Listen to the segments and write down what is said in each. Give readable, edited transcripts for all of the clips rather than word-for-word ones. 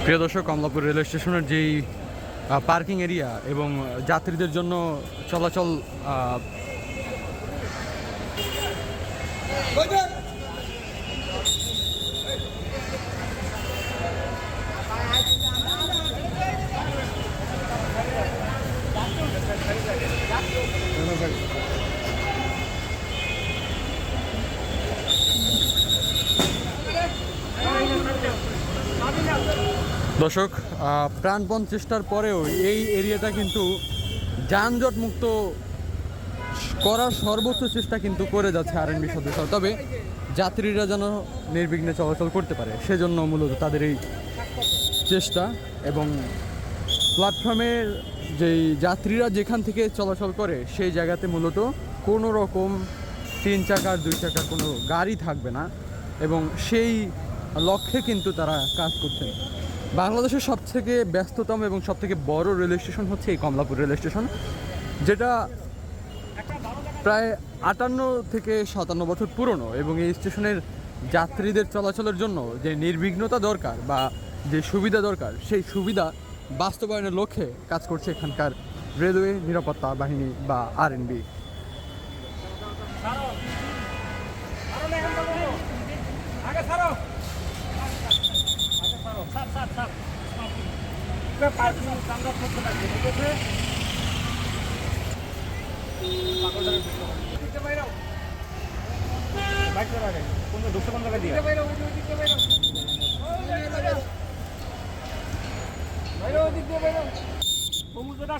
প্রিয় দর্শক, কমলাপুর রেল স্টেশনের যেই পার্কিং এরিয়া এবং যাত্রীদের জন্য চলাচল দর্শক, প্রাণপণ চেষ্টার পরেও এই এরিয়াটা কিন্তু যানজট মুক্ত করার সর্বোচ্চ চেষ্টা কিন্তু করে যাচ্ছে আরএনবি সদস্য। তবে যাত্রীরা যেন নির্বিঘ্নে চলাচল করতে পারে সেজন্য মূলত তাদের এই চেষ্টা। এবং প্ল্যাটফর্মের যেই যাত্রীরা যেখান থেকে চলাচল করে সেই জায়গাতে মূলত কোনো রকম 3 চাকার 2 চাকার কোনো গাড়ি থাকবে না, এবং সেই লক্ষ্যে কিন্তু তারা কাজ করছেন। বাংলাদেশের সবথেকে ব্যস্ততম এবং সবথেকে বড় রেল স্টেশন হচ্ছে এই কমলাপুর রেল স্টেশন, যেটা প্রায় 58 থেকে 57 বছর পুরনো। এবং এই স্টেশনের যাত্রীদের চলাচলের জন্য যে নির্বিঘ্নতা দরকার বা যে সুবিধা দরকার, সেই সুবিধা বাস্তবায়নের লক্ষ্যে কাজ করছে এখানকার রেলওয়ে নিরাপত্তা বাহিনী বা আরএনবি।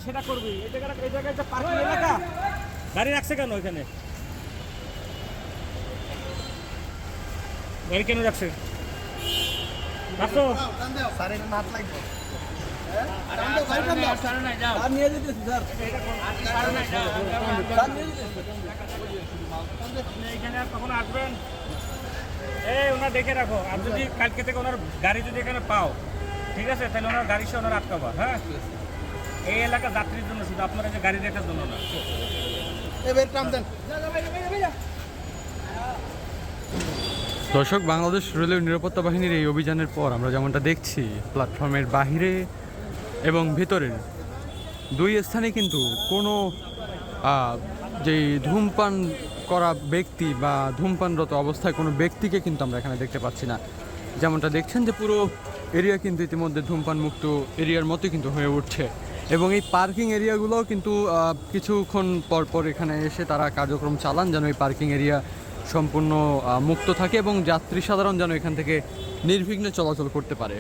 সেটা করবি। এই জায়গায় পার্কিং এলাকা গাড়ি রাখছে কেন? এখানে গাড়ি কেন রাখছে? কখন আসবেন? ওনার দেখে রাখো। আর যদি কালকে থেকে ওনার গাড়ি যদি এখানে পাও, ঠিক আছে, তাহলে ওনার গাড়ি সে ওনার আটকাবা। হ্যাঁ, এই এলাকা যাত্রীর জন্য শুধু, আপনারা যে গাড়ি দেখার জন্য না। দর্শক, বাংলাদেশ রেলওয়ে নিরাপত্তা বাহিনীর এই অভিযানের পর আমরা যেমনটা দেখছি, প্ল্যাটফর্মের বাহিরে এবং ভিতরের দুই স্থানে কিন্তু কোনো যেই ধূমপান করা ব্যক্তি বা ধূমপানরত অবস্থায় কোনো ব্যক্তিকে কিন্তু আমরা এখানে দেখতে পাচ্ছি না। যেমনটা দেখছেন যে পুরো এরিয়া কিন্তু ইতিমধ্যে ধূমপান মুক্ত এরিয়ার মতো কিন্তু হয়ে উঠছে। এবং এই পার্কিং এরিয়াগুলোও কিন্তু কিছুক্ষণ পর এখানে এসে তারা কার্যক্রম চালান যেন এই পার্কিং এরিয়া সম্পূর্ণ মুক্ত থাকে এবং যাত্রী সাধারণ যেন এখান থেকে নির্বিঘ্নে চলাচল করতে পারে।